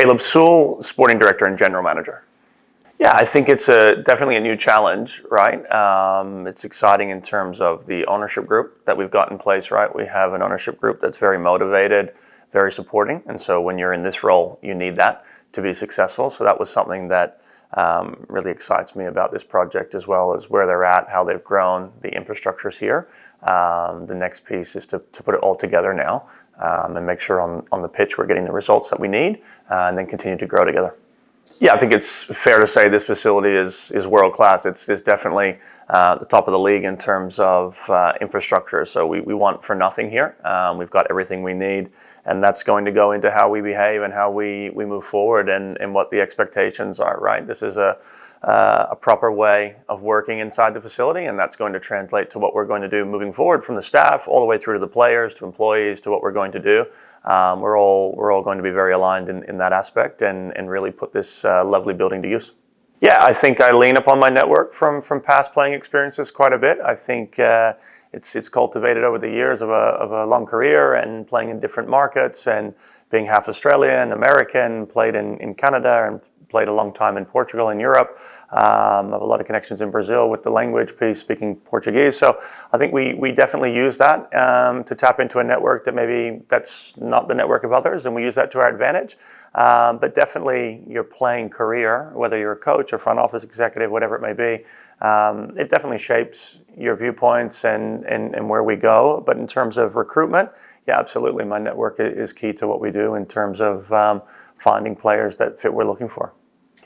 Caleb Sewell, sporting director and general manager. Yeah, I think it's definitely a new challenge, right? It's exciting in terms of the ownership group that we've got in place, right? We have an ownership group that's very motivated, very supporting, and so when you're in this role, you need that to be successful. So that was something that really excites me about this project, as well as where they're at, how they've grown, the infrastructure's here. The next piece is to put it all together now and make sure on the pitch we're getting the results that we need, and then continue to grow together. Yeah, I think it's fair to say this facility is world class. It's definitely the top of the league in terms of infrastructure. So we want for nothing here. We've got everything we need, and that's going to go into how we behave and how we move forward and what the expectations are, right? This is a proper way of working inside the facility, and that's going to translate to what we're going to do moving forward, from the staff all the way through to the players, to employees, to what we're going to do. We're all going to be very aligned in that aspect and really put this lovely building to use. Yeah, I think I lean upon my network from past playing experiences quite a bit. I think it's cultivated over the years of a long career and playing in different markets and being half Australian, American, played in Canada and played a long time in Portugal and Europe. I have a lot of connections in Brazil with the language piece, speaking Portuguese. So I think we definitely use that to tap into a network that maybe that's not the network of others, and we use that to our advantage. But definitely your playing career, whether you're a coach or front office executive, whatever it may be, it definitely shapes your viewpoints and where we go. But in terms of recruitment, yeah, absolutely. My network is key to what we do in terms of finding players that fit what we're looking for.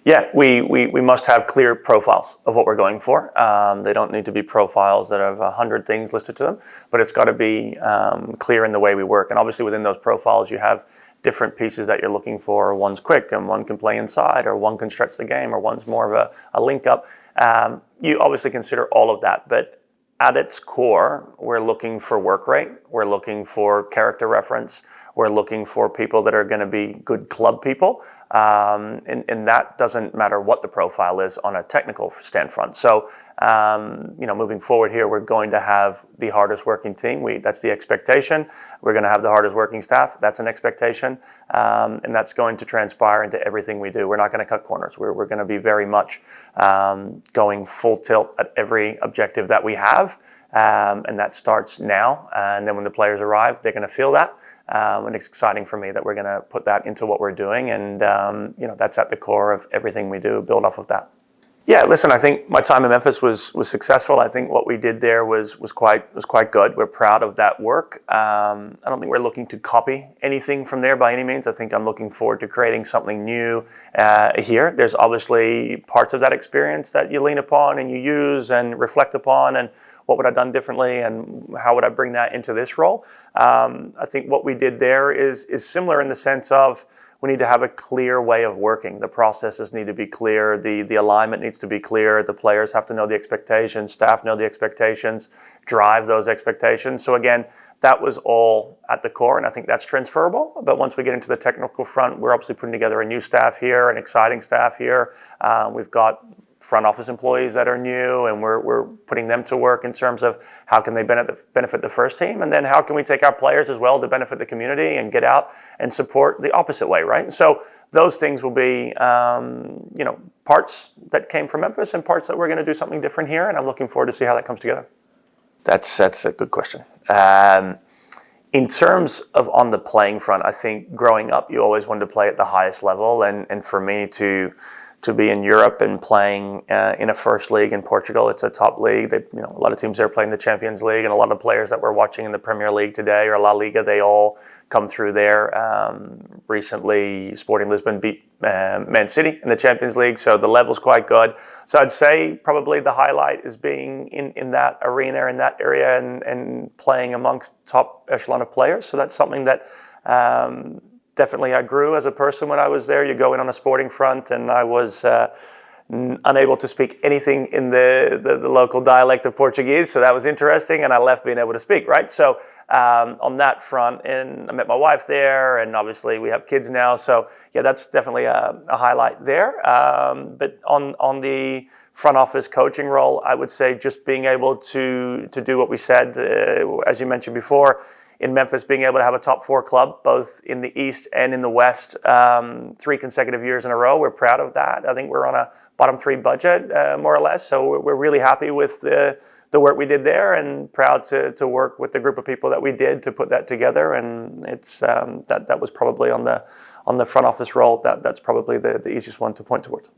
Yeah, we must have clear profiles of what we're going for. They don't need to be profiles that have 100 things listed to them, but it's got to be clear in the way we work. And obviously within those profiles, you have different pieces that you're looking for. One's quick and one can play inside, or one can stretch the game, or one's more of a link up. You obviously consider all of that, but at its core, we're looking for work rate. We're looking for character reference. We're looking for people that are going to be good club people. And that doesn't matter what the profile is on a technical standpoint. So, moving forward here, we're going to have the hardest working team. That's the expectation. We're going to have the hardest working staff. That's an expectation. And that's going to transpire into everything we do. We're not going to cut corners. We're going to be very much going full tilt at every objective that we have. And that starts now. And then when the players arrive, they're going to feel that. And it's exciting for me that we're going to put that into what we're doing, and that's at the core of everything we do. Build off of that. Yeah, listen, I think my time in Memphis was successful. I think what we did there was quite good. We're proud of that work. I don't think we're looking to copy anything from there by any means. I think I'm looking forward to creating something new here. There's obviously parts of that experience that you lean upon and you use and reflect upon, and what would I have done differently, and how would I bring that into this role? I think what we did there is similar in the sense of we need to have a clear way of working. The processes need to be clear. The alignment needs to be clear. The players have to know the expectations. Staff know the expectations. Drive those expectations. So again, that was all at the core, and I think that's transferable. But once we get into the technical front, we're obviously putting together a new staff here, an exciting staff here. We've got front office employees that are new, and we're putting them to work in terms of how can they benefit the first team, and then how can we take our players as well to benefit the community and get out and support the opposite way, right? So those things will be parts that came from Memphis and parts that we're going to do something different here, and I'm looking forward to see how that comes together. That's a good question. In terms of on the playing front, I think growing up you always wanted to play at the highest level, and for me to be in Europe and playing in a first league in Portugal. It's a top league. A lot of teams there playing the Champions League, and a lot of players that we're watching in the Premier League today or La Liga, they all come through there. Recently, Sporting Lisbon beat Man City in the Champions League, so the level's quite good. So I'd say probably the highlight is being in that arena, in that area, and playing amongst top echelon of players. So that's something that definitely I grew as a person when I was there. You go in on a sporting front, and I was unable to speak anything in the local dialect of Portuguese, so that was interesting, and I left being able to speak, right? So on that front, and I met my wife there, and obviously we have kids now, so yeah, that's definitely a highlight there. But on the front office coaching role, I would say just being able to do what we said, as you mentioned before, in Memphis being able to have a top 4 club, both in the East and in the West, 3 consecutive years in a row. We're proud of that. I think we're on a bottom 3 budget, more or less. So we're really happy with the work we did there, and proud to work with the group of people that we did to put that together. And it's that was probably on the front office role. That's probably the easiest one to point towards.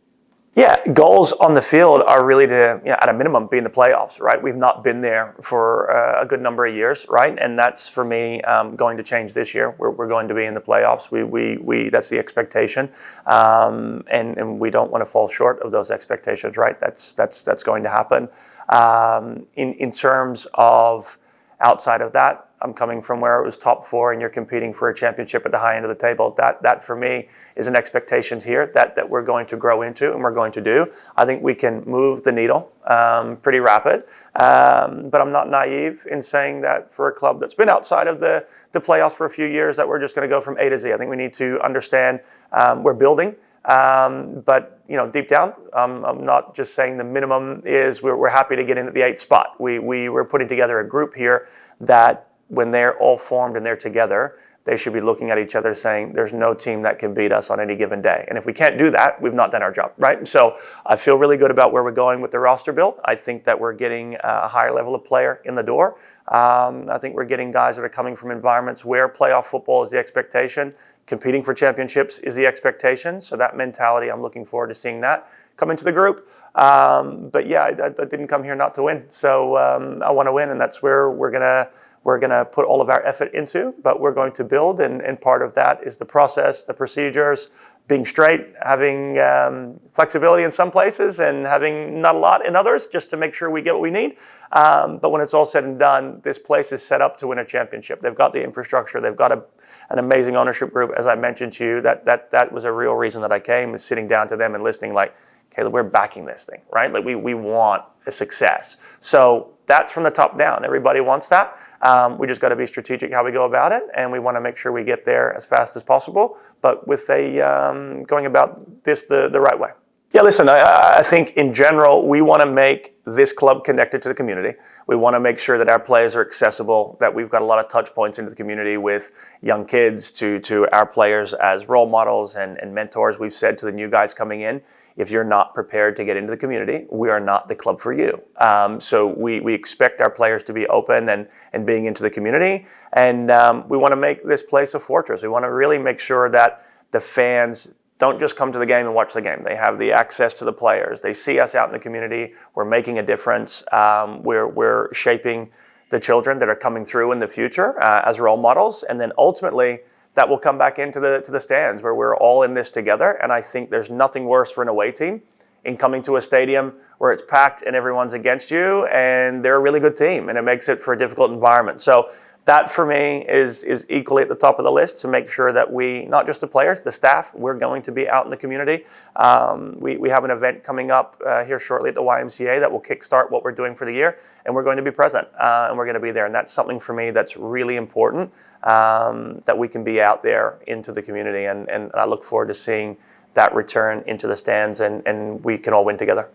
Yeah, goals on the field are really to, at a minimum, be in the playoffs, right? We've not been there for a good number of years, right? And that's, for me, going to change this year. We're going to be in the playoffs. We that's the expectation, and we don't want to fall short of those expectations, right? That's going to happen. In terms of outside of that, I'm coming from where it was top 4 and you're competing for a championship at the high end of the table. That for me is an expectation here that we're going to grow into and we're going to do. I think we can move the needle pretty rapid, but I'm not naive in saying that for a club that's been outside of the playoffs for a few years that we're just going to go from A to Z. I think we need to understand we're building. But deep down, I'm not just saying the minimum is we're happy to get into the 8th spot. We're putting together a group here that when they're all formed and they're together, they should be looking at each other saying there's no team that can beat us on any given day. And if we can't do that, we've not done our job, right? So I feel really good about where we're going with the roster build. I think that we're getting a higher level of player in the door. I think we're getting guys that are coming from environments where playoff football is the expectation. Competing for championships is the expectation. So that mentality, I'm looking forward to seeing that come into the group. But yeah, I didn't come here not to win. So I want to win, and that's where we're gonna put all of our effort into. But we're going to build, and part of that is the process, the procedures, being straight, having flexibility in some places, and having not a lot in others, just to make sure we get what we need. But when it's all said and done, this place is set up to win a championship. They've got the infrastructure. They've got an amazing ownership group. As I mentioned to you, that was a real reason that I came, is sitting down to them and listening like, Caleb, we're backing this thing, right? Like we want a success. So that's from the top down. Everybody wants that. We just got to be strategic how we go about it, and we want to make sure we get there as fast as possible, but with going about this the right way. Yeah, listen, I think in general, we want to make this club connected to the community. We want to make sure that our players are accessible, that we've got a lot of touch points into the community with young kids to our players as role models and mentors. We've said to the new guys coming in, if you're not prepared to get into the community, we are not the club for you. So we expect our players to be open and being into the community. And we want to make this place a fortress. We want to really make sure that the fans don't just come to the game and watch the game. They have the access to the players. They see us out in the community. We're making a difference. We're shaping the children that are coming through in the future as role models. And then ultimately, that will come back into the stands where we're all in this together. And I think there's nothing worse for an away team in coming to a stadium where it's packed and everyone's against you, and they're a really good team, and it makes it for a difficult environment. So that for me is equally at the top of the list, to make sure that we, not just the players, the staff, we're going to be out in the community. We have an event coming up here shortly at the YMCA that will kickstart what we're doing for the year, and we're going to be present and we're going to be there. And that's something for me that's really important, that we can be out there into the community. And I look forward to seeing that return into the stands, and we can all win together.